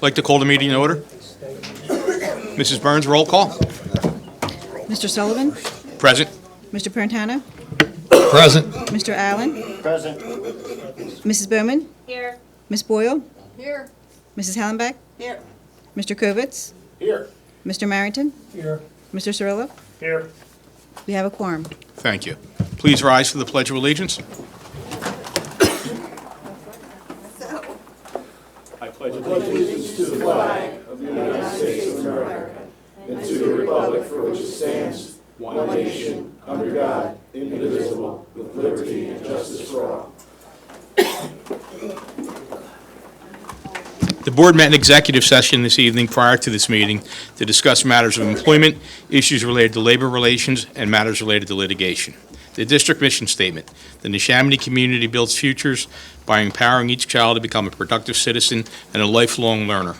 I'd like to call the meeting in order. Mrs. Burns, roll call. Mr. Sullivan? Present. Mr. Parentano? Present. Mr. Allen? Present. Mrs. Bowman? Here. Ms. Boyle? Here. Mrs. Hallenbeck? Here. Mr. Kovitz? Here. Mr. Marrington? Here. Mr. Cirillo? Here. We have a quorum. Thank you. Please rise for the Pledge of Allegiance. I pledge allegiance to the flag of the United States of America and to the republic for which it stands, one nation, under God, indivisible, with liberty and justice for all. The board met in executive session this evening prior to this meeting to discuss matters of employment, issues related to labor relations, and matters related to litigation. The district mission statement: the Neshaminy community builds futures by empowering each child to become a productive citizen and a lifelong learner.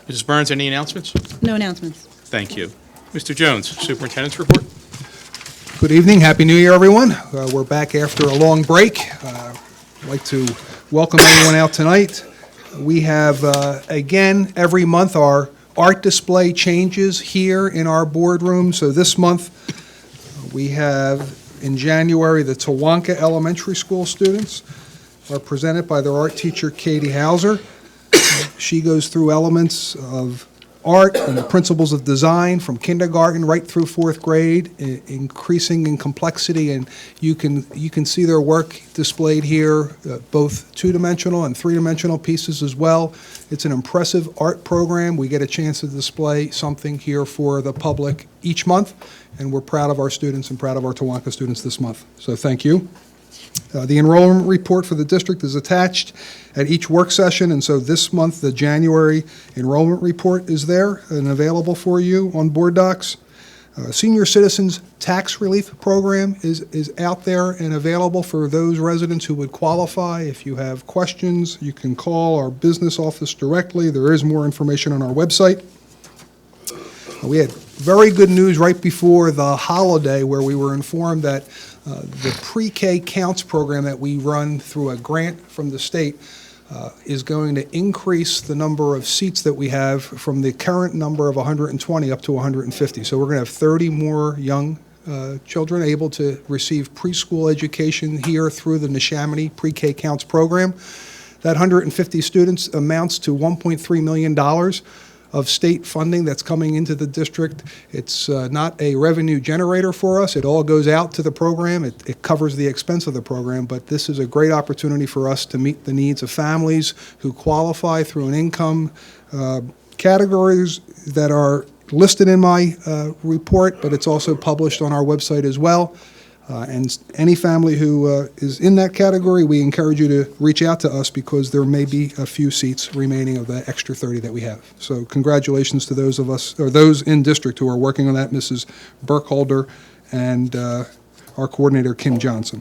Mrs. Burns, any announcements? No announcements. Thank you. Mr. Jones, Superintendent's report. Good evening. Happy New Year, everyone. We're back after a long break. I'd like to welcome everyone out tonight. We have, again, every month our art display changes here in our boardroom. So this month we have, in January, the Tawanka Elementary School students are presented by their art teacher, Katie Hauser. She goes through elements of art and the principles of design from kindergarten right through fourth grade, increasing in complexity, and you can see their work displayed here, both two-dimensional and three-dimensional pieces as well. It's an impressive art program. We get a chance to display something here for the public each month, and we're proud of our students and proud of our Tawanka students this month. So thank you. The enrollment report for the district is attached at each work session, and so this month the January enrollment report is there and available for you on board docs. Senior Citizens Tax Relief Program is out there and available for those residents who would qualify. If you have questions, you can call our business office directly. There is more information on our website. We had very good news right before the holiday where we were informed that the pre-K counts program that we run through a grant from the state is going to increase the number of seats that we have from the current number of 120 up to 150. So we're going to have 30 more young children able to receive preschool education here through the Neshaminy pre-K counts program. That 150 students amounts to $1.3 million of state funding that's coming into the district. It's not a revenue generator for us. It all goes out to the program. It covers the expense of the program, but this is a great opportunity for us to meet the needs of families who qualify through an income categories that are listed in my report, but it's also published on our website as well. And any family who is in that category, we encourage you to reach out to us because there may be a few seats remaining of the extra 30 that we have. So congratulations to those of us, or those in district who are working on that, Mrs. Burkholder and our coordinator, Kim Johnson.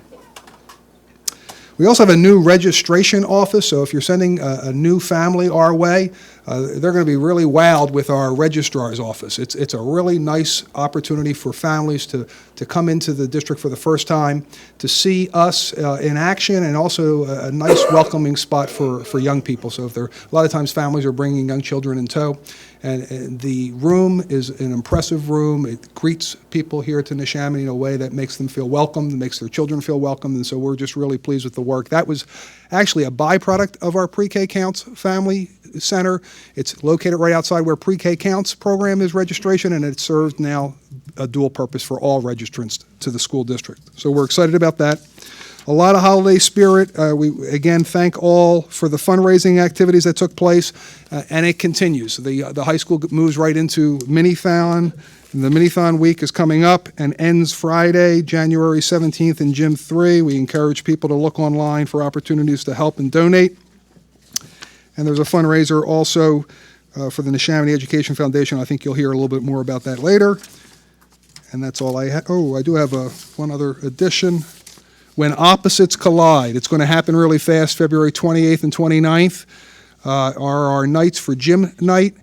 We also have a new registration office, so if you're sending a new family our way, they're going to be really wowed with our registrar's office. It's a really nice opportunity for families to come into the district for the first time, to see us in action, and also a nice welcoming spot for young people. So if a lot of times families are bringing young children in tow, and the room is an impressive room. It greets people here to Neshaminy in a way that makes them feel welcome, makes their children feel welcome, and so we're just really pleased with the work. That was actually a byproduct of our Pre-K Counts Family Center. It's located right outside where Pre-K Counts program is registration, and it serves now a dual purpose for all registrants to the school district. So we're excited about that. A lot of holiday spirit. We again thank all for the fundraising activities that took place, and it continues. The high school moves right into Minithon. The Minithon week is coming up and ends Friday, January 17th in Gym 3. We encourage people to look online for opportunities to help and donate. And there's a fundraiser also for the Neshaminy Education Foundation. I think you'll hear a little bit more about that later. And that's all I have. Oh, I do have one other addition. When Opposites Collide, it's going to happen really fast, February 28th and 29th, are our nights for gym night.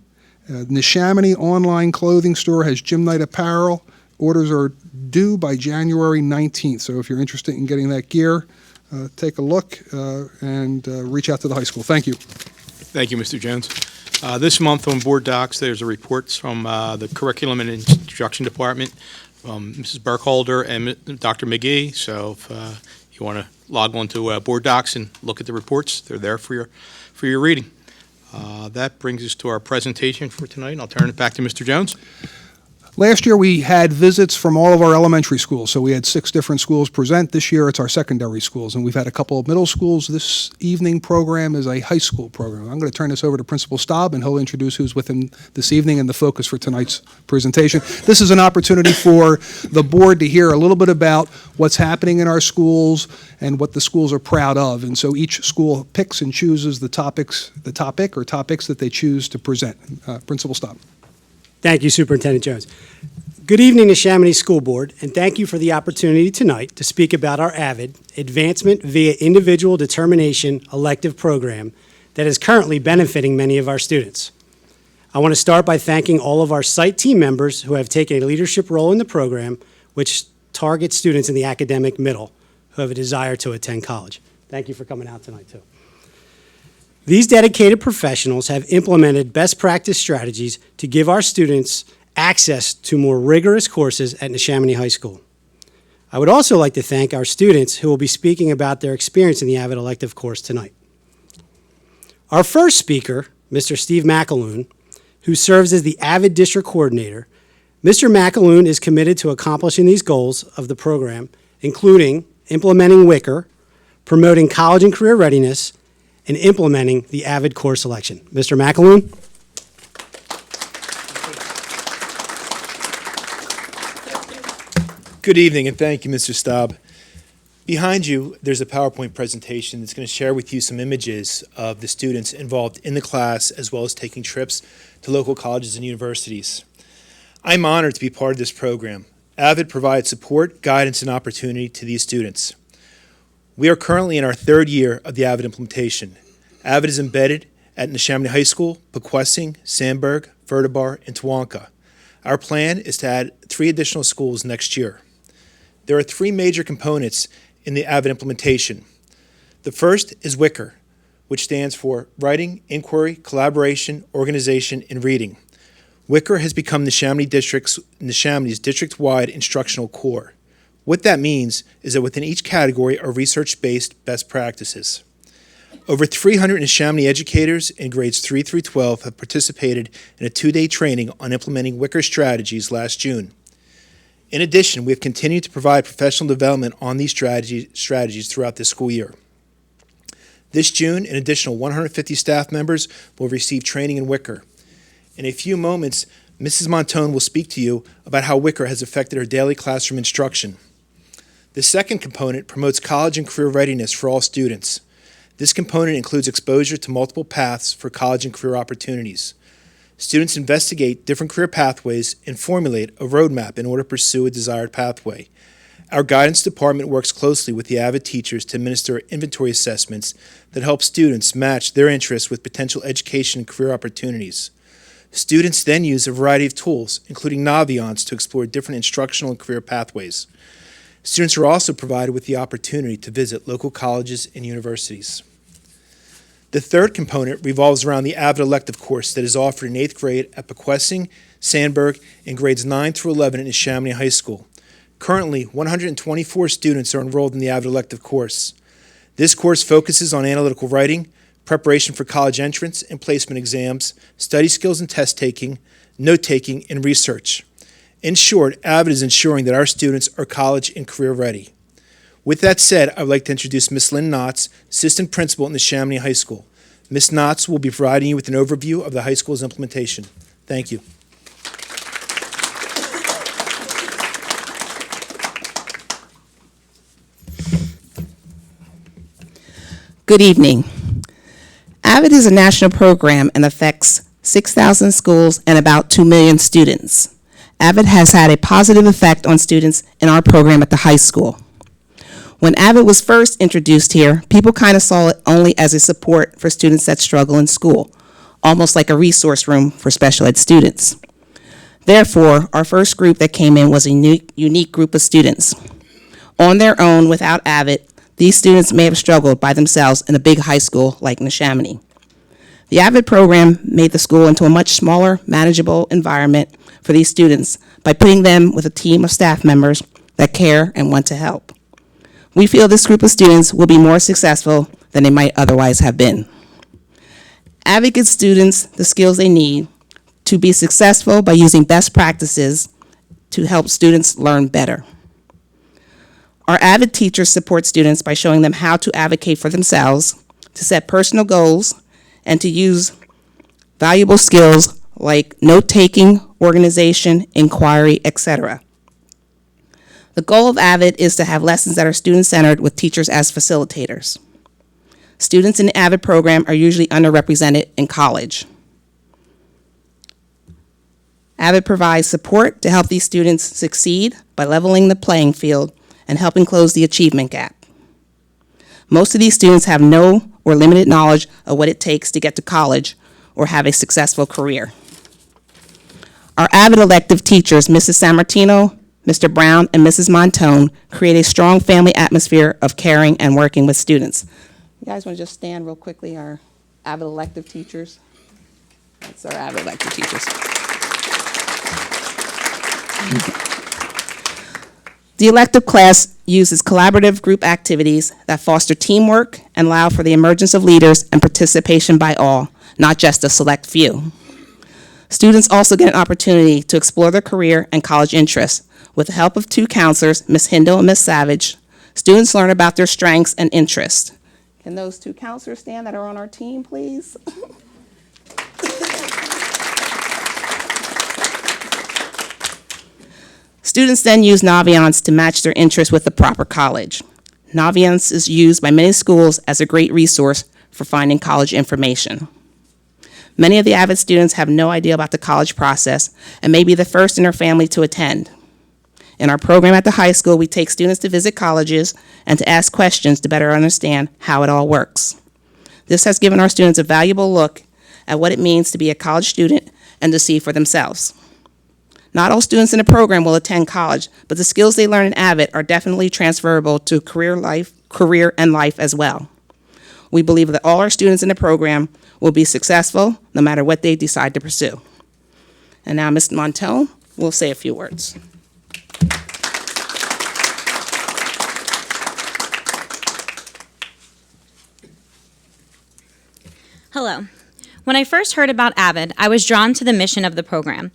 Neshaminy online clothing store has gym night apparel. Orders are due by January 19th, so if you're interested in getting that gear, take a look and reach out to the high school. Thank you. Thank you, Mr. Jones. This month on Board Docs, there's a report from the Curriculum and Instruction Department, Mrs. Burkholder and Dr. McGee. So if you want to log on to Board Docs and look at the reports, they're there for your reading. That brings us to our presentation for tonight. I'll turn it back to Mr. Jones. Last year, we had visits from all of our elementary schools, so we had 6 different schools present. This year, it's our secondary schools, and we've had a couple of middle schools. This evening program is a high school program. I'm going to turn this over to Principal Staub, and he'll introduce who's with him this evening and the focus for tonight's presentation. This is an opportunity for the board to hear a little bit about what's happening in our schools and what the schools are proud of, and so each school picks and chooses the topic or topics that they choose to present. Principal Staub. Thank you, Superintendent Jones. Good evening, Neshaminy School Board, and thank you for the opportunity tonight to speak about our Avid Advancement via Individual Determination elective program that is currently benefiting many of our students. I want to start by thanking all of our site team members who have taken a leadership role in the program, which targets students in the academic middle who have a desire to attend college. Thank you for coming out tonight, too. These dedicated professionals have implemented best practice strategies to give our students access to more rigorous courses at Neshaminy High School. I would also like to thank our students who will be speaking about their experience in the Avid elective course tonight. Our first speaker, Mr. Steve McAloon, who serves as the Avid District Coordinator. Mr. McAloon is committed to accomplishing these goals of the program, including implementing Wicker, promoting college and career readiness, and implementing the Avid course selection. Mr. McAloon. Good evening, and thank you, Mr. Staub. Behind you, there's a PowerPoint presentation that's going to share with you some images of the students involved in the class, as well as taking trips to local colleges and universities. I'm honored to be part of this program. Avid provides support, guidance, and opportunity to these students. We are currently in our 3rd year of the Avid implementation. Avid is embedded at Neshaminy High School, Pequessing, Sandburg, Furtabar, and Tawanka. Our plan is to add 3 additional schools next year. There are 3 major components in the Avid implementation. The first is Wicker, which stands for Writing, Inquiry, Collaboration, Organization, and Reading. Wicker has become Neshaminy's district-wide instructional core. What that means is that within each category are research-based best practices. Over 300 Neshaminy educators in grades 3 through 12 have participated in a 2-day training on implementing Wicker strategies last June. In addition, we have continued to provide professional development on these strategies throughout this school year. This June, an additional 150 staff members will receive training in Wicker. In a few moments, Mrs. Montone will speak to you about how Wicker has affected her daily classroom instruction. The second component promotes college and career readiness for all students. This component includes exposure to multiple paths for college and career opportunities. Students investigate different career pathways and formulate a roadmap in order to pursue a desired pathway. Our guidance department works closely with the Avid teachers to administer inventory assessments that help students match their interests with potential education and career opportunities. Students then use a variety of tools, including Naviance, to explore different instructional and career pathways. Students are also provided with the opportunity to visit local colleges and universities. The third component revolves around the Avid elective course that is offered in 8th grade at Pequessing, Sandburg, and grades 9 through 11 at Neshaminy High School. Currently, 124 students are enrolled in the Avid elective course. This course focuses on analytical writing, preparation for college entrance and placement exams, study skills and test taking, note-taking, and research. In short, Avid is ensuring that our students are college and career ready. With that said, I would like to introduce Ms. Lynn Knotts, Assistant Principal at Neshaminy High School. Ms. Knotts will be providing you with an overview of the high school's implementation. Thank you. Good evening. Avid is a national program and affects 6,000 schools and about 2 million students. Avid has had a positive effect on students in our program at the high school. When Avid was first introduced here, people kind of saw it only as a support for students that struggle in school, almost like a resource room for special ed students. Therefore, our first group that came in was a unique group of students. On their own, without Avid, these students may have struggled by themselves in a big high school like Neshaminy. The Avid program made the school into a much smaller, manageable environment for these students by putting them with a team of staff members that care and want to help. We feel this group of students will be more successful than they might otherwise have been. Avid gives students the skills they need to be successful by using best practices to help students learn better. Our Avid teachers support students by showing them how to advocate for themselves, to set personal goals, and to use valuable skills like note-taking, organization, inquiry, etc. The goal of Avid is to have lessons that are student-centered with teachers as facilitators. Students in the Avid program are usually underrepresented in college. Avid provides support to help these students succeed by leveling the playing field and helping close the achievement gap. Most of these students have no or limited knowledge of what it takes to get to college or have a successful career. Our Avid elective teachers, Mrs. Sammartino, Mr. Brown, and Mrs. Montone, create a strong family atmosphere of caring and working with students. You guys want to just stand real quickly, our Avid elective teachers? That's our Avid elective teachers. The elective class uses collaborative group activities that foster teamwork and allow for the emergence of leaders and participation by all, not just a select few. Students also get an opportunity to explore their career and college interests. With the help of two counselors, Ms. Hindle and Ms. Savage, students learn about their strengths and interests. Can those two counselors stand that are on our team, please? Students then use Naviance to match their interests with the proper college. Naviance is used by many schools as a great resource for finding college information. Many of the Avid students have no idea about the college process and may be the first in their family to attend. In our program at the high school, we take students to visit colleges and to ask questions to better understand how it all works. This has given our students a valuable look at what it means to be a college student and to see for themselves. Not all students in the program will attend college, but the skills they learn in Avid are definitely transferable to career and life as well. We believe that all our students in the program will be successful no matter what they decide to pursue. And now Ms. Montone will say a few words. Hello. When I first heard about Avid, I was drawn to the mission of the program.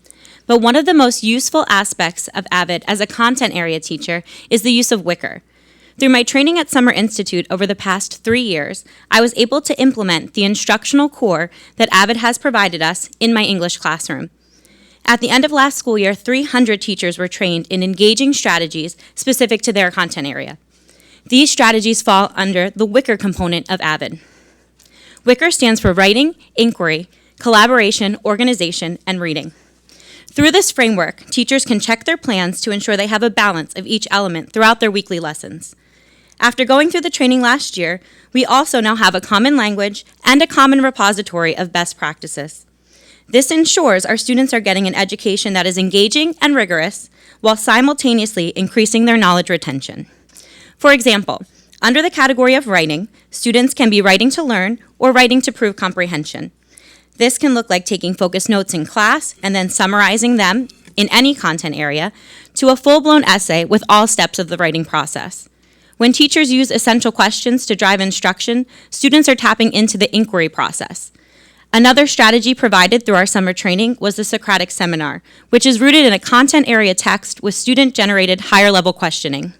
But one of the most useful aspects of Avid as a content area teacher is the use of Wicker. Through my training at Summer Institute over the past 3 years, I was able to implement the instructional core that Avid has provided us in my English classroom. At the end of last school year, 300 teachers were trained in engaging strategies specific to their content area. These strategies fall under the Wicker component of Avid. Wicker stands for writing, inquiry, collaboration, organization, and reading. Through this framework, teachers can check their plans to ensure they have a balance of each element throughout their weekly lessons. After going through the training last year, we also now have a common language and a common repository of best practices. This ensures our students are getting an education that is engaging and rigorous while simultaneously increasing their knowledge retention. For example, under the category of writing, students can be writing to learn or writing to prove comprehension. This can look like taking focused notes in class and then summarizing them in any content area to a full-blown essay with all steps of the writing process. When teachers use essential questions to drive instruction, students are tapping into the inquiry process. Another strategy provided through our summer training was the Socratic Seminar, which is rooted in a content area text with student-generated higher-level questioning.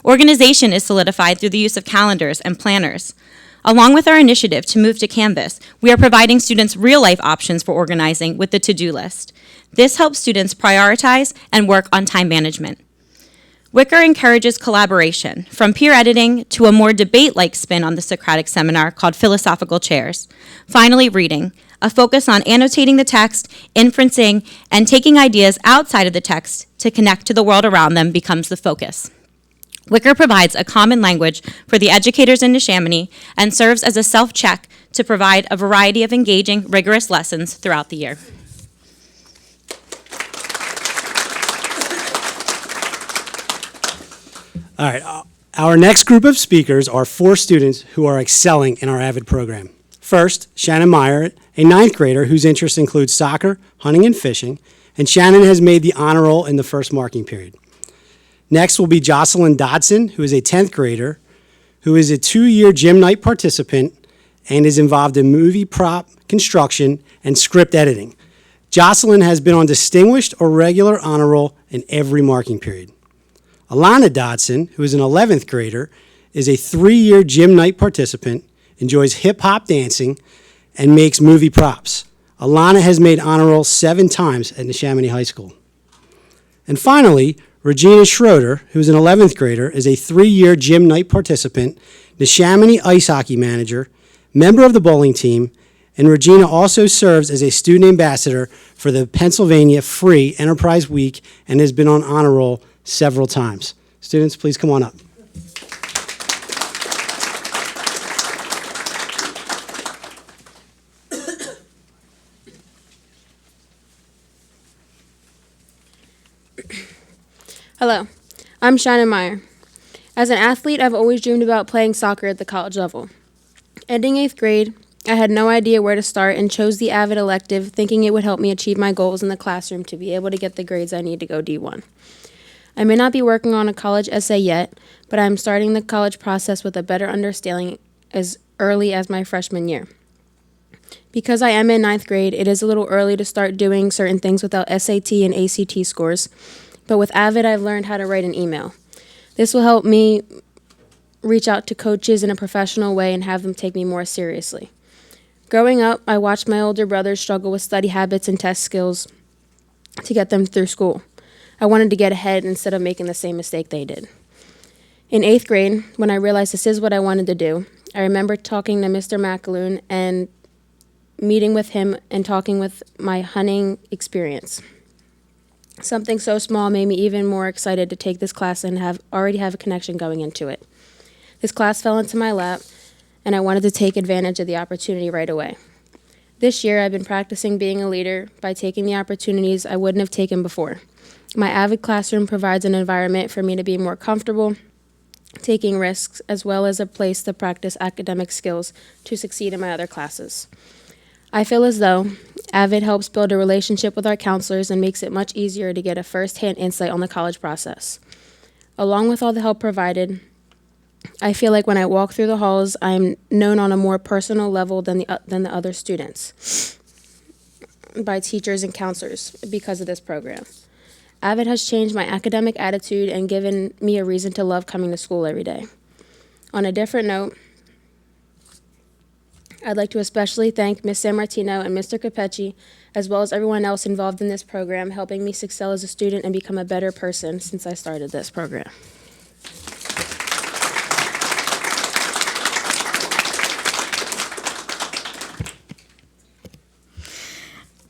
Organization is solidified through the use of calendars and planners. Along with our initiative to move to Canvas, we are providing students real-life options for organizing with the to-do list. This helps students prioritize and work on time management. Wicker encourages collaboration, from peer editing to a more debate-like spin on the Socratic Seminar called Philosophical Chairs. Finally, reading, a focus on annotating the text, inferencing, and taking ideas outside of the text to connect to the world around them becomes the focus. Wicker provides a common language for the educators in Neshaminy and serves as a self-check to provide a variety of engaging, rigorous lessons throughout the year. All right, our next group of speakers are 4 students who are excelling in our Avid program. First, Shannon Mayer, a ninth grader whose interests include soccer, hunting, and fishing, and Shannon has made the honor roll in the first marking period. Next will be Jocelyn Dodson, who is a 10th grader, who is a 2-year gym night participant and is involved in movie prop construction and script editing. Jocelyn has been on distinguished or regular honor roll in every marking period. Alana Dodson, who is an 11th grader, is a 3-year gym night participant, enjoys hip-hop dancing, and makes movie props. Alana has made honor roll 7 times at Neshaminy High School. And finally, Regina Schroeder, who is an 11th grader, is a 3-year gym night participant, Neshaminy ice hockey manager, member of the bowling team, and Regina also serves as a student ambassador for the Pennsylvania Free Enterprise Week and has been on honor roll several times. Students, please come on up. Hello, I'm Shannon Mayer. As an athlete, I've always dreamed about playing soccer at the college level. Ending 8th grade, I had no idea where to start and chose the Avid Elective, thinking it would help me achieve my goals in the classroom to be able to get the grades I need to go D1. I may not be working on a college essay yet, but I'm starting the college process with a better understanding as early as my freshman year. Because I am in 9th grade, it is a little early to start doing certain things without SAT and ACT scores, but with Avid, I've learned how to write an email. This will help me reach out to coaches in a professional way and have them take me more seriously. Growing up, I watched my older brothers struggle with study habits and test skills to get them through school. I wanted to get ahead instead of making the same mistake they did. In 8th grade, when I realized this is what I wanted to do, I remember talking to Mr. McAloon and meeting with him and talking with my hunting experience. Something so small made me even more excited to take this class and already have a connection going into it. This class fell into my lap, and I wanted to take advantage of the opportunity right away. This year, I've been practicing being a leader by taking the opportunities I wouldn't have taken before. My Avid classroom provides an environment for me to be more comfortable, taking risks, as well as a place to practice academic skills to succeed in my other classes. I feel as though Avid helps build a relationship with our counselors and makes it much easier to get a first-hand insight on the college process. Along with all the help provided, I feel like when I walk through the halls, I'm known on a more personal level than the other students by teachers and counselors because of this program. Avid has changed my academic attitude and given me a reason to love coming to school every day. On a different note, I'd like to especially thank Ms. Sammartino and Mr. Capecci, as well as everyone else involved in this program, helping me excel as a student and become a better person since I started this program.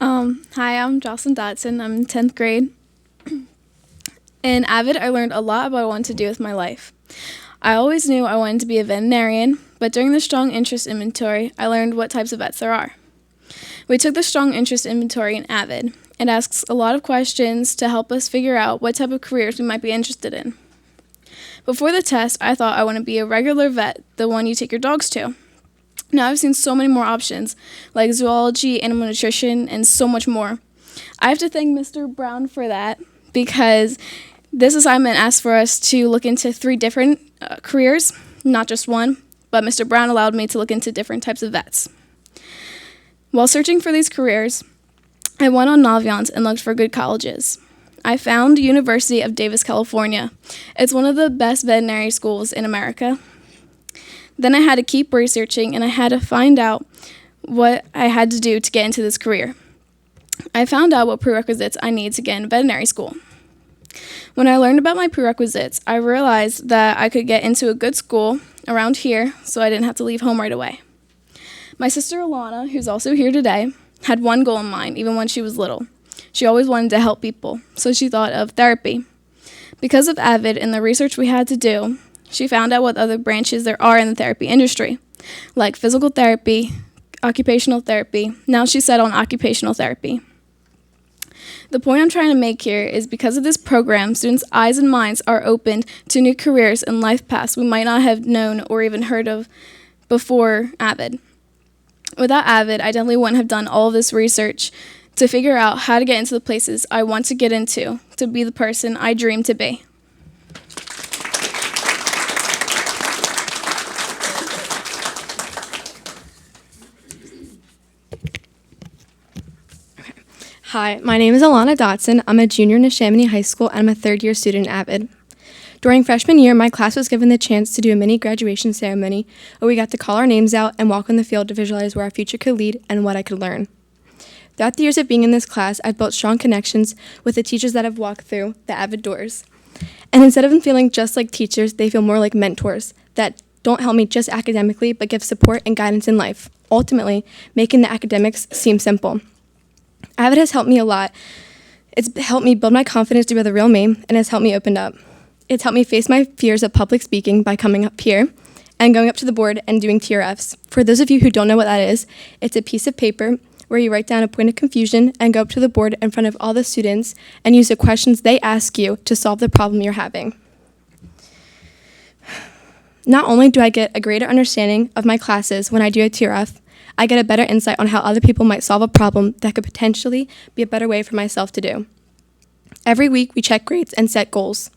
Hi, I'm Jocelyn Dotson. I'm in 10th grade. In Avid, I learned a lot about what I wanted to do with my life. I always knew I wanted to be a veterinarian, but during the Strong Interest Inventory, I learned what types of vets there are. We took the Strong Interest Inventory in Avid. It asks a lot of questions to help us figure out what type of careers we might be interested in. Before the test, I thought I want to be a regular vet, the one you take your dogs to. Now I've seen so many more options, like zoology, animal nutrition, and so much more. I have to thank Mr. Brown for that, because this assignment asked for us to look into 3 different careers, not just one, but Mr. Brown allowed me to look into different types of vets. While searching for these careers, I went on Naviance and looked for good colleges. I found University of Davis, California. It's one of the best veterinary schools in America. Then I had to keep researching, and I had to find out what I had to do to get into this career. I found out what prerequisites I need to get into veterinary school. When I learned about my prerequisites, I realized that I could get into a good school around here, so I didn't have to leave home right away. My sister Alana, who's also here today, had one goal in mind, even when she was little. She always wanted to help people, so she thought of therapy. Because of Avid and the research we had to do, she found out what other branches there are in the therapy industry, like physical therapy, occupational therapy. Now she's set on occupational therapy. The point I'm trying to make here is because of this program, students' eyes and minds are opened to new careers and life paths we might not have known or even heard of before Avid. Without Avid, I definitely wouldn't have done all of this research to figure out how to get into the places I want to get into, to be the person I dream to be. Hi, my name is Alana Dotson. I'm a junior in Neshaminy High School, and I'm a third-year student at Avid. During freshman year, my class was given the chance to do a mini graduation ceremony where we got to call our names out and walk on the field to visualize where our future could lead and what I could learn. Throughout the years of being in this class, I've built strong connections with the teachers that have walked through the Avid doors. And instead of them feeling just like teachers, they feel more like mentors that don't help me just academically, but give support and guidance in life, ultimately making the academics seem simple. Avid has helped me a lot. It's helped me build my confidence to be the real me, and has helped me open up. It's helped me face my fears of public speaking by coming up here and going up to the board and doing TRFs. For those of you who don't know what that is, it's a piece of paper where you write down a point of confusion and go up to the board in front of all the students and use the questions they ask you to solve the problem you're having. Not only do I get a greater understanding of my classes when I do a TRF, I get a better insight on how other people might solve a problem that could potentially be a better way for myself to do. Every week, we check grades and set goals.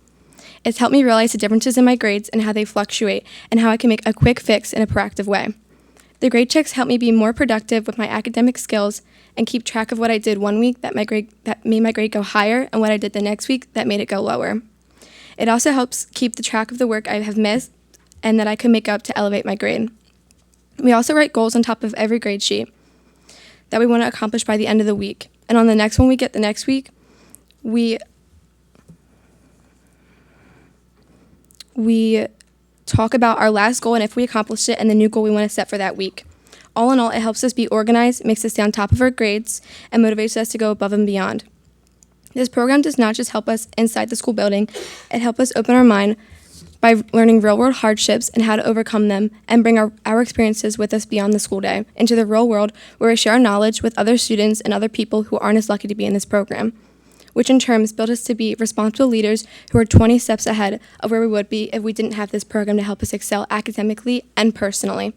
It's helped me realize the differences in my grades and how they fluctuate and how I can make a quick fix in a proactive way. The grade checks help me be more productive with my academic skills and keep track of what I did one week that made my grade go higher and what I did the next week that made it go lower. It also helps keep the track of the work I have missed and that I can make up to elevate my grade. We also write goals on top of every grade sheet that we want to accomplish by the end of the week. And on the next one we get the next week, we talk about our last goal and if we accomplished it and the new goal we want to set for that week. All in all, it helps us be organized, makes us stay on top of our grades, and motivates us to go above and beyond. This program does not just help us inside the school building, it helps us open our mind by learning real-world hardships and how to overcome them and bring our experiences with us beyond the school day into the real world where we share our knowledge with other students and other people who aren't as lucky to be in this program, which in turn build us to be responsible leaders who are 20 steps ahead of where we would be if we didn't have this program to help us excel academically and personally.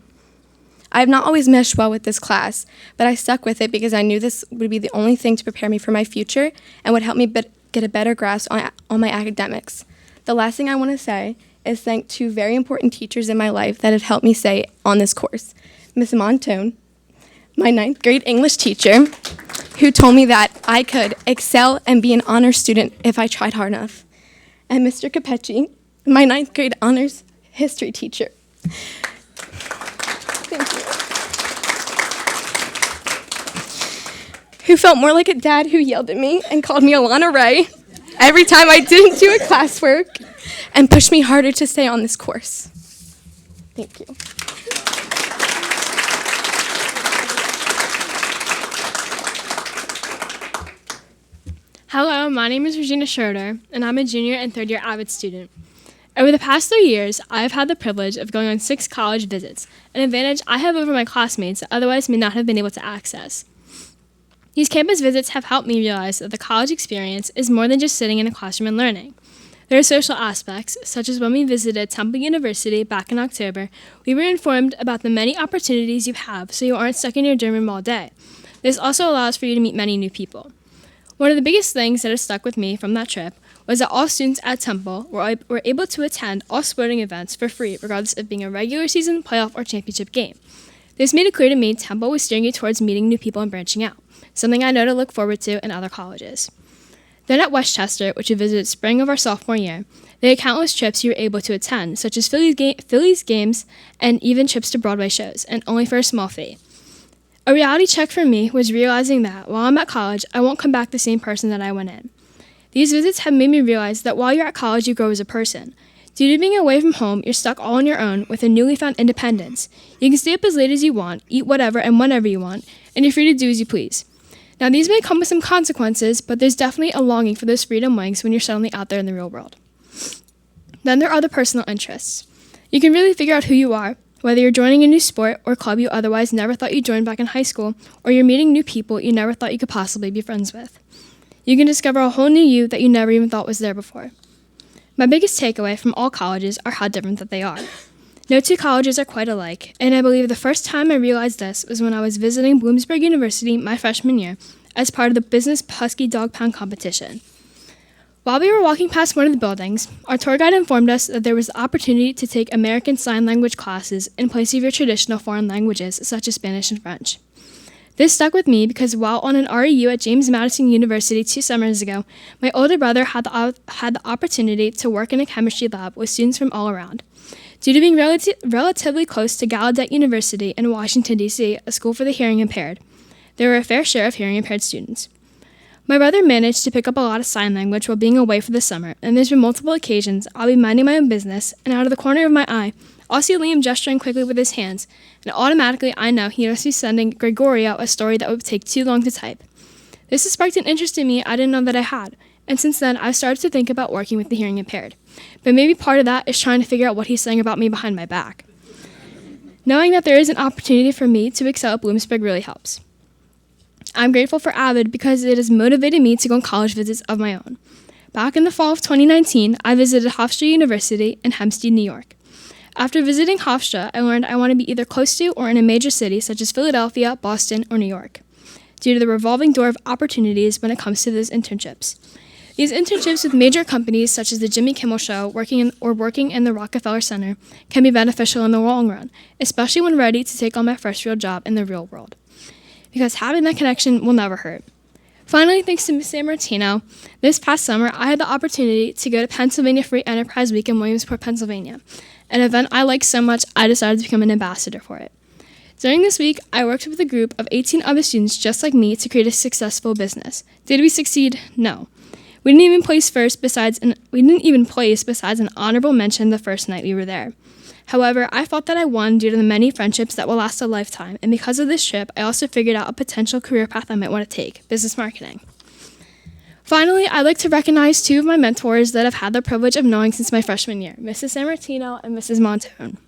I have not always meshed well with this class, but I stuck with it because I knew this would be the only thing to prepare me for my future and would help me get a better grasp on my academics. The last thing I want to say is thank two very important teachers in my life that have helped me stay on this course. Ms. Montone, my 9th grade English teacher, who told me that I could excel and be an honors student if I tried hard enough. And Mr. Capecci, my 9th grade honors history teacher. Thank you. Who felt more like a dad who yelled at me and called me Alana Ray every time I didn't do a classwork and pushed me harder to stay on this course. Thank you. Hello, my name is Regina Schroeder, and I'm a junior and third-year Avid student. Over the past 3 years, I have had the privilege of going on 6 college visits, an advantage I have over my classmates that otherwise may not have been able to access. These campus visits have helped me realize that the college experience is more than just sitting in a classroom and learning. There are social aspects, such as when we visited Temple University back in October, we were informed about the many opportunities you have so you aren't stuck in your dorm room all day. This also allows for you to meet many new people. One of the biggest things that has stuck with me from that trip was that all students at Temple were able to attend all sporting events for free, regardless of being a regular season, playoff, or championship game. This made it clear to me Temple was steering you towards meeting new people and branching out, something I know to look forward to in other colleges. Then at Westchester, which we visited spring of our sophomore year, there are countless trips you were able to attend, such as Phillies games and even trips to Broadway shows, and only for a small fee. A reality check for me was realizing that while I'm at college, I won't come back the same person that I went in. These visits have made me realize that while you're at college, you grow as a person. Due to being away from home, you're stuck all on your own with a newly found independence. You can stay up as late as you want, eat whatever and whenever you want, and you're free to do as you please. Now, these may come with some consequences, but there's definitely a longing for those freedom wings when you're suddenly out there in the real world. Then there are the personal interests. You can really figure out who you are, whether you're joining a new sport or club you otherwise never thought you'd join back in high school, or you're meeting new people you never thought you could possibly be friends with. You can discover a whole new you that you never even thought was there before. My biggest takeaway from all colleges are how different that they are. No two colleges are quite alike, and I believe the first time I realized this was when I was visiting Bloomsburg University my freshman year as part of the Business Husky Dog Pound competition. While we were walking past one of the buildings, our tour guide informed us that there was the opportunity to take American Sign Language classes in place of your traditional foreign languages such as Spanish and French. This stuck with me because while on an REU at James Madison University 2 summers ago, my older brother had the opportunity to work in a chemistry lab with students from all around. Due to being relatively close to Gallaudet University in Washington, D.C., a school for the hearing impaired, there were a fair share of hearing impaired students. My brother managed to pick up a lot of sign language while being away for the summer, and there's been multiple occasions I'll be minding my own business, and out of the corner of my eye, I'll see Liam gesturing quickly with his hands, and automatically I know he must be sending Gregorio a story that would take too long to type. This has sparked an interest in me I didn't know that I had, and since then I've started to think about working with the hearing impaired. But maybe part of that is trying to figure out what he's saying about me behind my back. Knowing that there is an opportunity for me to excel at Bloomsburg really helps. I'm grateful for Avid because it has motivated me to go on college visits of my own. Back in the fall of 2019, I visited Hofstra University in Hempstead, New York. After visiting Hofstra, I learned I want to be either close to or in a major city such as Philadelphia, Boston, or New York, due to the revolving door of opportunities when it comes to those internships. These internships with major companies such as the Jimmy Kimmel Show working in the Rockefeller Center can be beneficial in the long run, especially when ready to take on my first real job in the real world, because having that connection will never hurt. Finally, thanks to Ms. San Martino, this past summer I had the opportunity to go to Pennsylvania Free Enterprise Week in Williamsport, Pennsylvania, an event I like so much I decided to become an ambassador for it. During this week, I worked with a group of 18 other students just like me to create a successful business. Did we succeed? No. We didn't even place besides an honorable mention the first night we were there. However, I felt that I won due to the many friendships that will last a lifetime, and because of this trip, I also figured out a potential career path I might want to take, business marketing. Finally, I'd like to recognize two of my mentors that I've had the privilege of knowing since my freshman year, Mrs. San Martino and Mrs. Montone.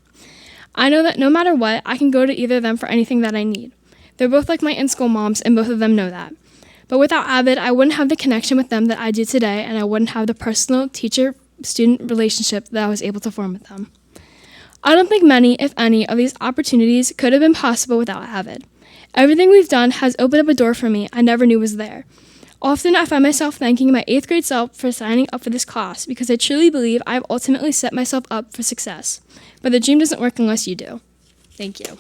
I know that no matter what, I can go to either of them for anything that I need. They're both like my in-school moms, and both of them know that. But without Avid, I wouldn't have the connection with them that I do today, and I wouldn't have the personal teacher-student relationship that I was able to form with them. I don't think many, if any, of these opportunities could have been possible without Avid. Everything we've done has opened up a door for me I never knew was there. Often I find myself thanking my 8th grade self for signing up for this class because I truly believe I've ultimately set myself up for success. But the dream doesn't work unless you do. Thank you.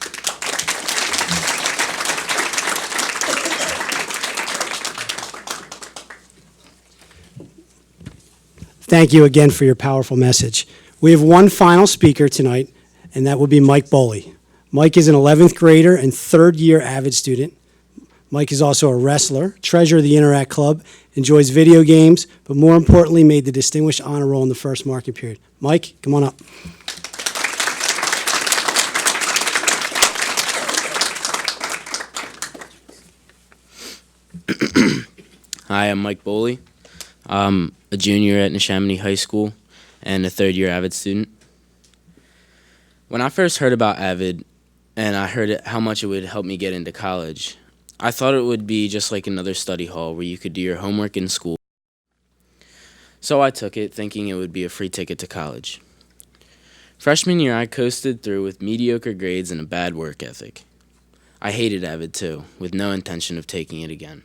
Thank you again for your powerful message. We have one final speaker tonight, and that will be Mike Boley. Mike is an 11th grader and third-year Avid student. Mike is also a wrestler, treasurer of the Interact Club, enjoys video games, but more importantly, made the Distinguished Honor Roll in the first marking period. Mike, come on up. Hi, I'm Mike Boley. I'm a junior at Neshaminy High School and a third-year Avid student. When I first heard about Avid and I heard how much it would help me get into college, I thought it would be just like another study hall where you could do your homework in school. So I took it, thinking it would be a free ticket to college. Freshman year, I coasted through with mediocre grades and a bad work ethic. I hated Avid too, with no intention of taking it again.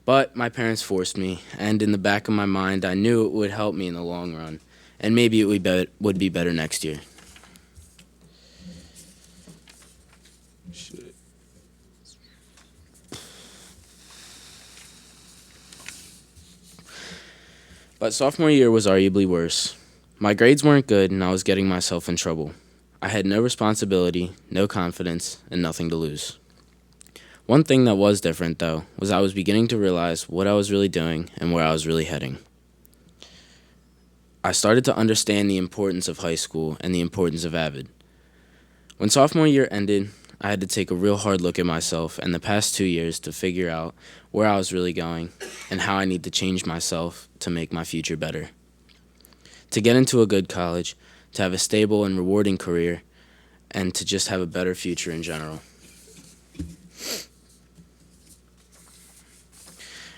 But my parents forced me, and in the back of my mind, I knew it would help me in the long run, and maybe it would be better next year. But sophomore year was arguably worse. My grades weren't good, and I was getting myself in trouble. I had no responsibility, no confidence, and nothing to lose. One thing that was different, though, was I was beginning to realize what I was really doing and where I was really heading. I started to understand the importance of high school and the importance of Avid. When sophomore year ended, I had to take a real hard look at myself and the past 2 years to figure out where I was really going and how I need to change myself to make my future better. To get into a good college, to have a stable and rewarding career, and to just have a better future in general.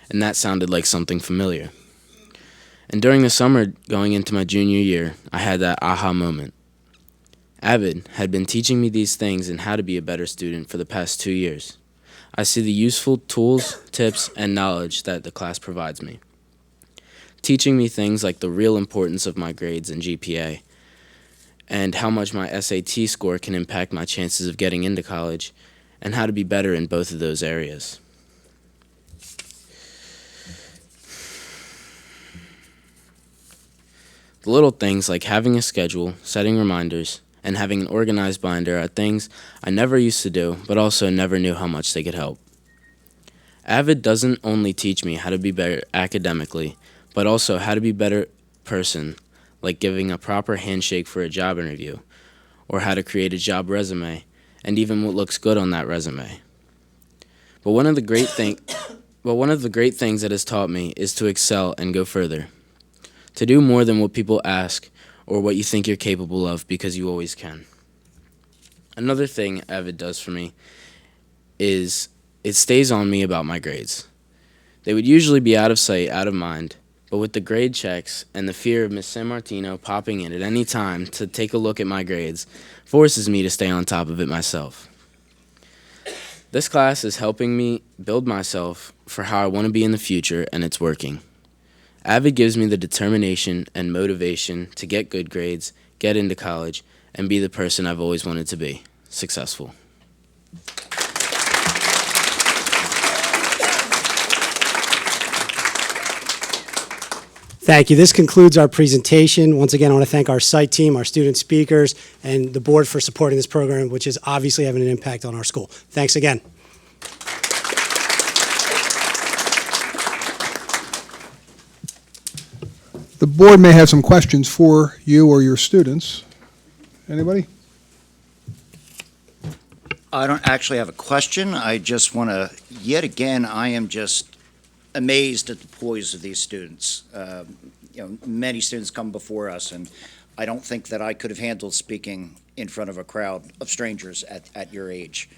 And that sounded like something familiar. And during the summer going into my junior year, I had that aha moment. Avid had been teaching me these things and how to be a better student for the past 2 years. I see the useful tools, tips, and knowledge that the class provides me, teaching me things like the real importance of my grades and GPA, and how much my SAT score can impact my chances of getting into college, and how to be better in both of those areas. The little things like having a schedule, setting reminders, and having an organized binder are things I never used to do, but also never knew how much they could help. Avid doesn't only teach me how to be better academically, but also how to be a better person, like giving a proper handshake for a job interview, or how to create a job resume, and even what looks good on that resume. But one of the great things it has taught me is to excel and go further, to do more than what people ask or what you think you're capable of, because you always can. Another thing Avid does for me is it stays on me about my grades. They would usually be out of sight, out of mind, but with the grade checks and the fear of Miss San Martino popping in at any time to take a look at my grades forces me to stay on top of it myself. This class is helping me build myself for how I want to be in the future, and it's working. Avid gives me the determination and motivation to get good grades, get into college, and be the person I've always wanted to be, successful. Thank you. This concludes our presentation. Once again, I want to thank our site team, our student speakers, and the board for supporting this program, which is obviously having an impact on our school. Thanks again. The board may have some questions for you or your students. Anybody? I don't actually have a question. I just want to, yet again, I am just amazed at the poise of these students. Many students come before us, and I don't think that I could have handled speaking in front of a crowd of strangers at your age.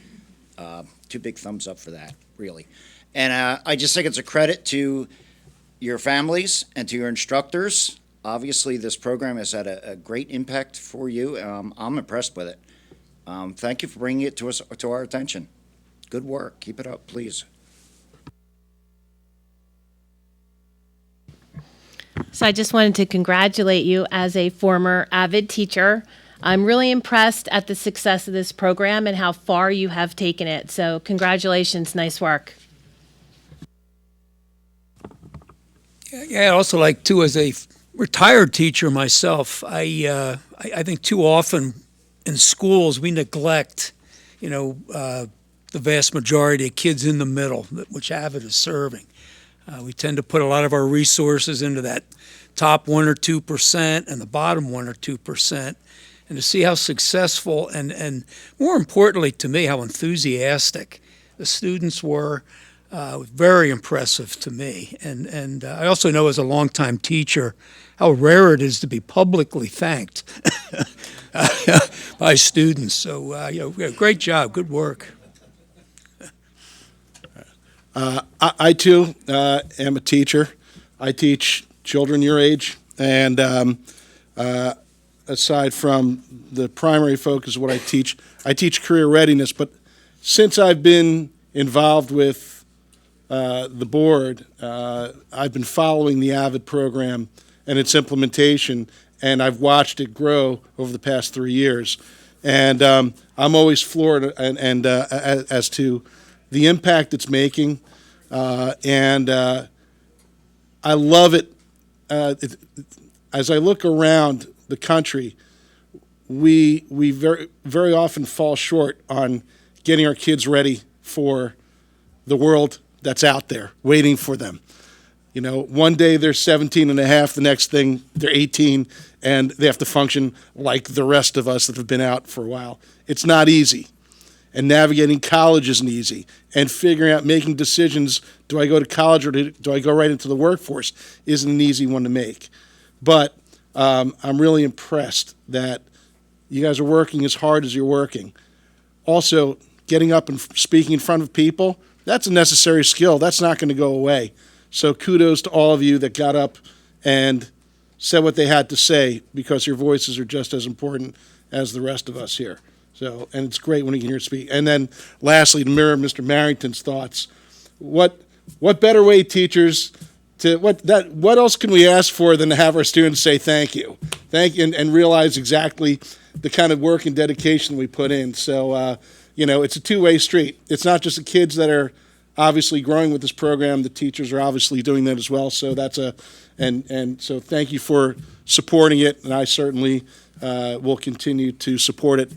Two big thumbs up for that, really. And I just think it's a credit to your families and to your instructors. Obviously, this program has had a great impact for you. I'm impressed with it. Thank you for bringing it to us, to our attention. Good work. Keep it up, please. So I just wanted to congratulate you as a former Avid teacher. I'm really impressed at the success of this program and how far you have taken it. So congratulations. Nice work. Yeah, I'd also like to, as a retired teacher myself, I think too often in schools we neglect, the vast majority of kids in the middle, which Avid is serving. We tend to put a lot of our resources into that top 1 or 2% and the bottom 1 or 2%. And to see how successful and more importantly to me, how enthusiastic the students were, very impressive to me. And I also know as a longtime teacher how rare it is to be publicly thanked by students. So, great job, good work. I too am a teacher. I teach children your age, and aside from the primary focus of what I teach career readiness. But since I've been involved with the board, I've been following the Avid program and its implementation, and I've watched it grow over the past 3 years. And I'm always floored and as to the impact it's making, and I love it. As I look around the country, we very, very often fall short on getting our kids ready for the world that's out there waiting for them. One day they're 17 and a half, the next thing they're 18, and they have to function like the rest of us that have been out for a while. It's not easy. And navigating college isn't easy. And figuring out, making decisions, do I go to college or do I go right into the workforce, isn't an easy one to make. But I'm really impressed that you guys are working as hard as you're working. Also, getting up and speaking in front of people, that's a necessary skill. That's not going to go away. So kudos to all of you that got up and said what they had to say, because your voices are just as important as the rest of us here. So, and it's great when you can hear speak. And then lastly, to mirror Mr. Marrington's thoughts, what better way, teachers, what else can we ask for than to have our students say thank you? Thank you, and realize exactly the kind of work and dedication we put in. So, it's a two-way street. It's not just the kids that are obviously growing with this program, the teachers are obviously doing that as well. So so thank you for supporting it, and I certainly will continue to support it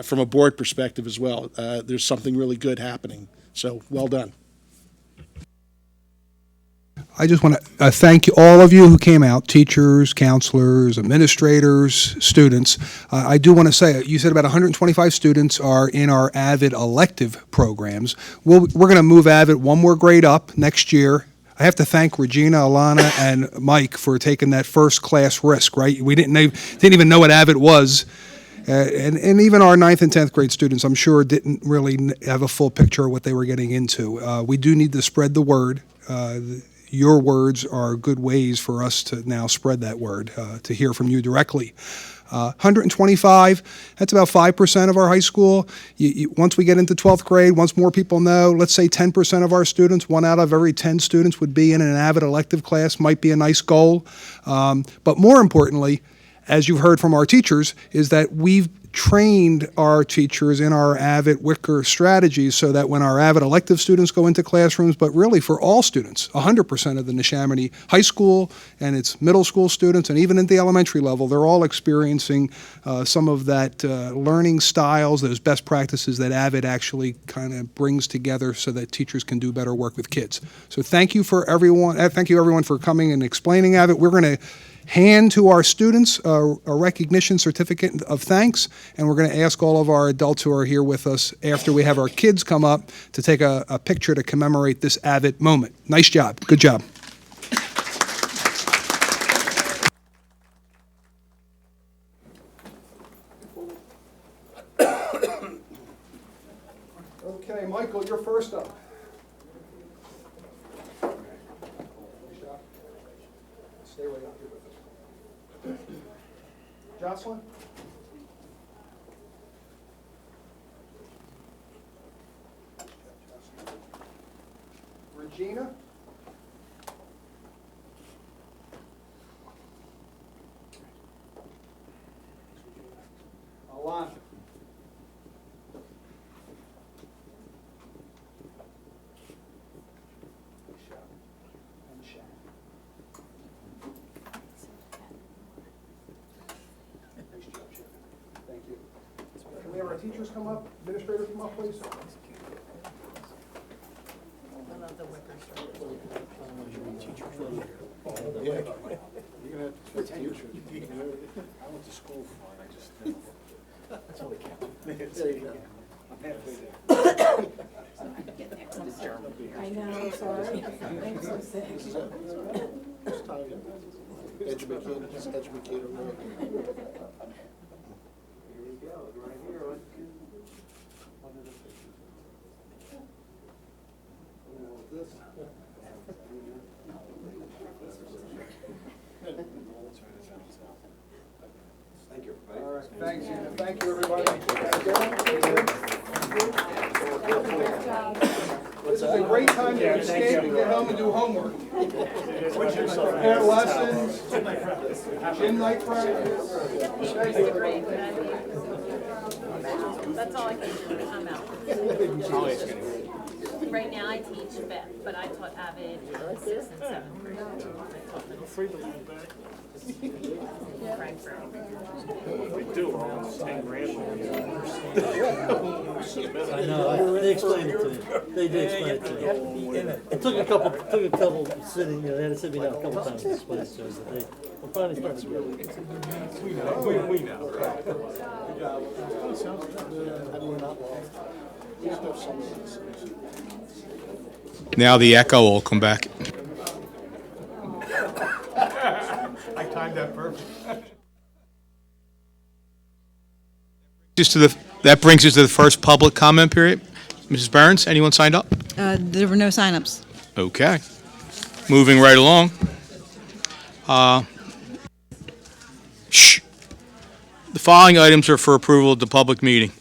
from a board perspective as well. There's something really good happening. So well done. I just want to thank all of you who came out, teachers, counselors, administrators, students. I do want to say, you said about 125 students are in our Avid elective programs. We're going to move Avid one more grade up next year. I have to thank Regina, Alana, and Mike for taking that first class risk, right? We didn't even know what Avid was. And even our 9th and 10th grade students, I'm sure, didn't really have a full picture of what they were getting into. We do need to spread the word. Your words are good ways for us to now spread that word, to hear from you directly. 125, that's about 5% of our high school. Once we get into 12th grade, once more people know, let's say 10% of our students, 1 out of every 10 students would be in an Avid elective class, might be a nice goal. But more importantly, as you've heard from our teachers, is that we've trained our teachers in our Avid Wicker strategies so that when our Avid elective students go into classrooms, but really for all students, 100% of the Neshaminy high school and its middle school students, and even at the elementary level, they're all experiencing some of that learning styles, those best practices that Avid actually kind of brings together so that teachers can do better work with kids. So thank you everyone for coming and explaining Avid. We're going to hand to our students a recognition certificate of thanks, and we're going to ask all of our adults who are here with us after we have our kids come up to take a picture to commemorate this Avid moment. Nice job. Good job. Okay, Michael, you're first up. Stay right up here with us. Jocelyn? Regina? Alana? And Shannon. Nice job, Shannon. Thank you. Can we have our teachers come up, administrators come up, please? Yeah. You're gonna have to teachers. I went to school for it, I just that's all they count. There you go. I'm halfway there. I know, I'm sorry. I'm so sick. Educator. Here we go, right here. This. Thank you. All right, thanks. Thank you, everybody. This is a great time to escape and get home and do homework. Prepare lessons, gym night practice. That's all I can do. I'm out. Right now I teach fifth, but I taught Avid 6th and 7th grade. I taught middle school. Frankfurt. We do, all 10 grand. I know, they explained it to me. They did explain it to me. It took a couple sitting, they had to sit me down a couple times to explain it to us. We're finally starting to do it. We know. Now the echo will come back. I timed that perfect. That brings us to the first public comment period. Mrs. Burns, anyone signed up? There were no signups. Okay. Moving right along. The following items are for approval at the public meeting.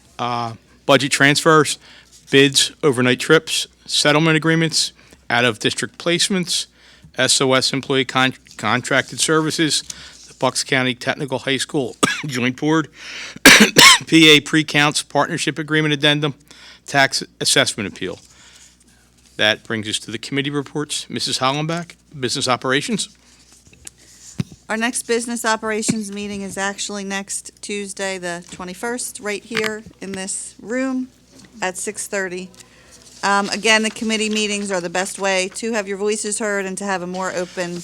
Budget transfers, bids, overnight trips, settlement agreements, out-of-district placements, SOS employee contracted services, the Bucks County Technical High School Joint Board, PA pre-counts partnership agreement addendum, tax assessment appeal. That brings us to the committee reports. Mrs. Hollenbach, business operations. Our next business operations meeting is actually next Tuesday, the 21st, right here in this room at 6:30. Again, the committee meetings are the best way to have your voices heard and to have a more open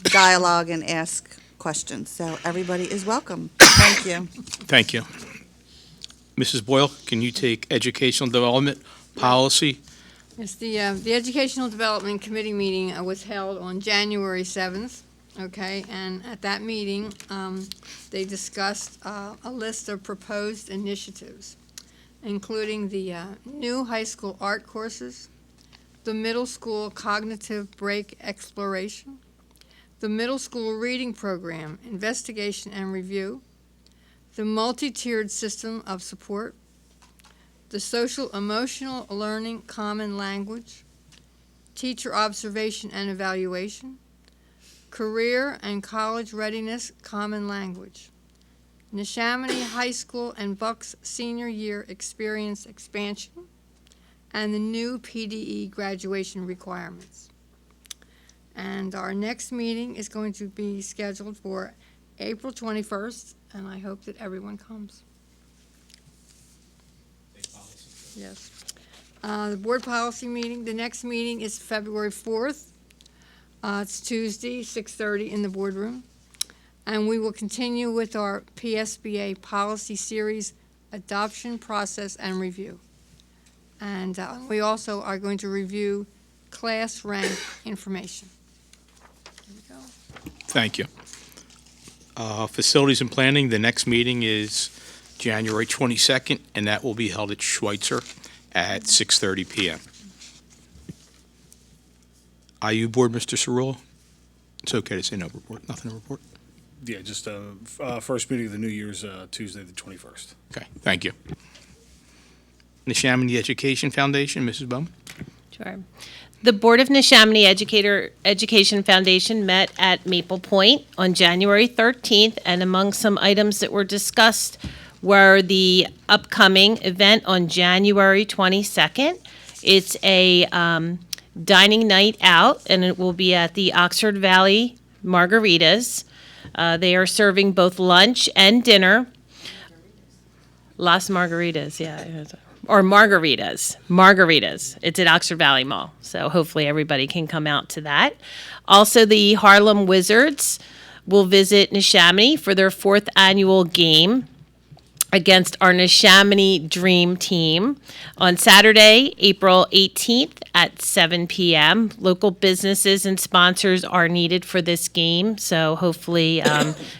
dialogue and ask questions. So everybody is welcome. Thank you. Thank you. Mrs. Boyle, can you take educational development policy? Yes, the Educational Development Committee meeting was held on January 7th, okay, and at that meeting, they discussed a list of proposed initiatives, including the new high school art courses, the middle school cognitive break exploration, the middle school reading program investigation and review, the multi-tiered system of support, the social emotional learning common language, teacher observation and evaluation, career and college readiness common language, Neshaminy High School and Bucks Senior Year Experience Expansion, and the new PDE graduation requirements. And our next meeting is going to be scheduled for April 21st, and I hope that everyone comes. Yes. The board policy meeting, the next meeting is February 4th. It's Tuesday, 6:30 in the boardroom. And we will continue with our PSBA policy series, adoption process and review. And we also are going to review class rank information. There we go. Thank you. Facilities and planning, the next meeting is January 22nd, and that will be held at Schweitzer at 6:30 p.m. IU Board, Mr. Cirillo? It's okay to say no report, nothing to report? Yeah, just first meeting of the New Year's, Tuesday, the 21st. Okay, thank you. Neshaminy Education Foundation, Mrs. Bowman? Sure. The Board of Neshaminy Education Foundation met at Maple Point on January 13th, and among some items that were discussed were the upcoming event on January 22nd. It's a dining night out, and it will be at the Oxford Valley Margaritas. They are serving both lunch and dinner. Las Margaritas, yeah. Or margaritas. Margaritas. It's at Oxford Valley Mall, so hopefully everybody can come out to that. Also, the Harlem Wizards will visit Neshaminy for their 4th annual game against our Neshaminy Dream Team on Saturday, April 18th at 7 p.m. Local businesses and sponsors are needed for this game, so hopefully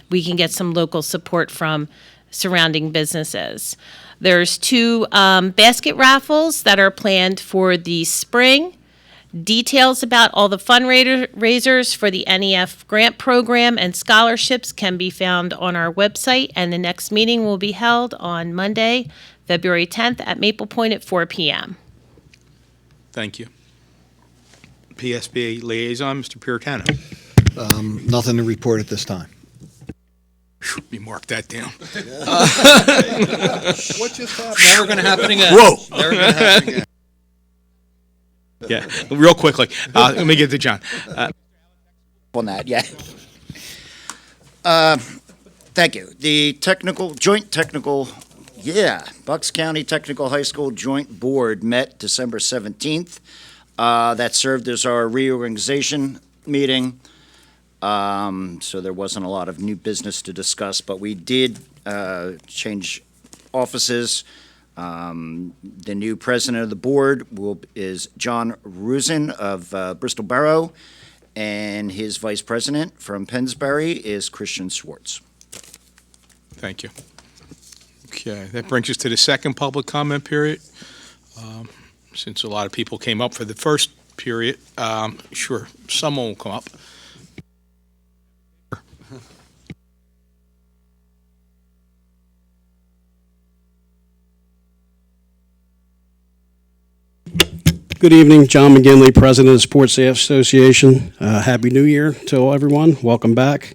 we can get some local support from surrounding businesses. There's 2 basket raffles that are planned for the spring. Details about all the fundraisers for the NEF grant program and scholarships can be found on our website, and the next meeting will be held on Monday, February 10th at Maple Point at 4 p.m. Thank you. PSBA Liaison, Mr. Puritano? Nothing to report at this time. Let me mark that down. What just happened? Never going to happen again. Whoa! Never going to happen again. Yeah, real quickly. Let me get to John. On that, yeah. Thank you. The Bucks County Technical High School Joint Board met December 17th. That served as our reorganization meeting. So there wasn't a lot of new business to discuss, but we did change offices. The new president of the board is John Rusin of Bristol Borough, and his vice president from Pennsbury is Christian Schwartz. Thank you. Okay, that brings us to the second public comment period. Since a lot of people came up for the first period, sure, someone will come up. Good evening, John McGinley, President of the Sports Staff Association. Happy New Year to everyone. Welcome back.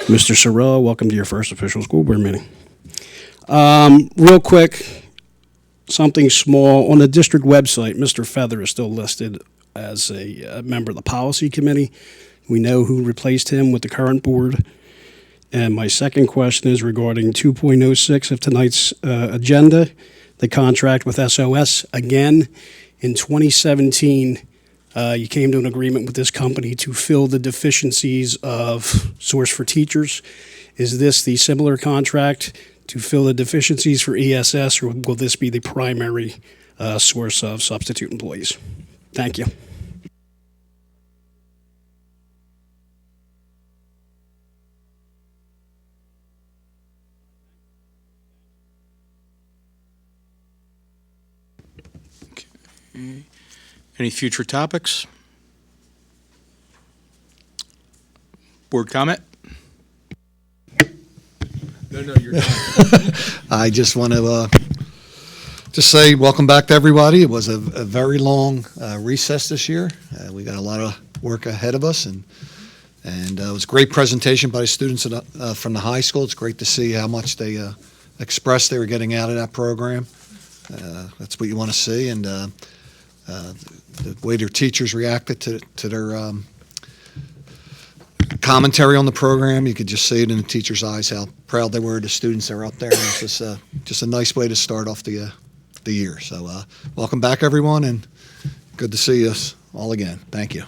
Mr. Sorrell, welcome to your first official school board meeting. Real quick, something small. On the district website, Mr. Feather is still listed as a member of the policy committee. We know who replaced him with the current board. And my second question is regarding 2.06 of tonight's agenda, the contract with SOS. Again, in 2017, you came to an agreement with this company to fill the deficiencies of Source for Teachers. Is this the similar contract to fill the deficiencies for ESS, or will this be the primary source of substitute employees? Thank you. Any future topics? Board comment? No, you're not. I just want to just say welcome back to everybody. It was a very long recess this year. We got a lot of work ahead of us, and it was a great presentation by the students from the high school. It's great to see how much they expressed they were getting out of that program. That's what you want to see, and the way their teachers reacted to their commentary on the program, you could just see it in the teachers' eyes how proud they were of the students that were up there. And it's just a nice way to start off the year. So welcome back, everyone, and good to see us all again. Thank you.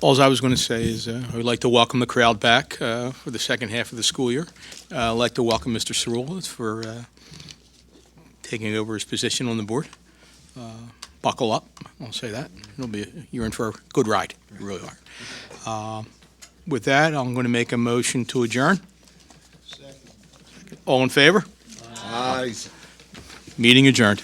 All I was going to say is I would like to welcome the crowd back for the second half of the school year. I'd like to welcome Mr. Cerullo for taking over his position on the board. Buckle up, I'll say that. You're in for a good ride. You really are. With that, I'm going to make a motion to adjourn. Second. All in favor? Aye. Meeting adjourned.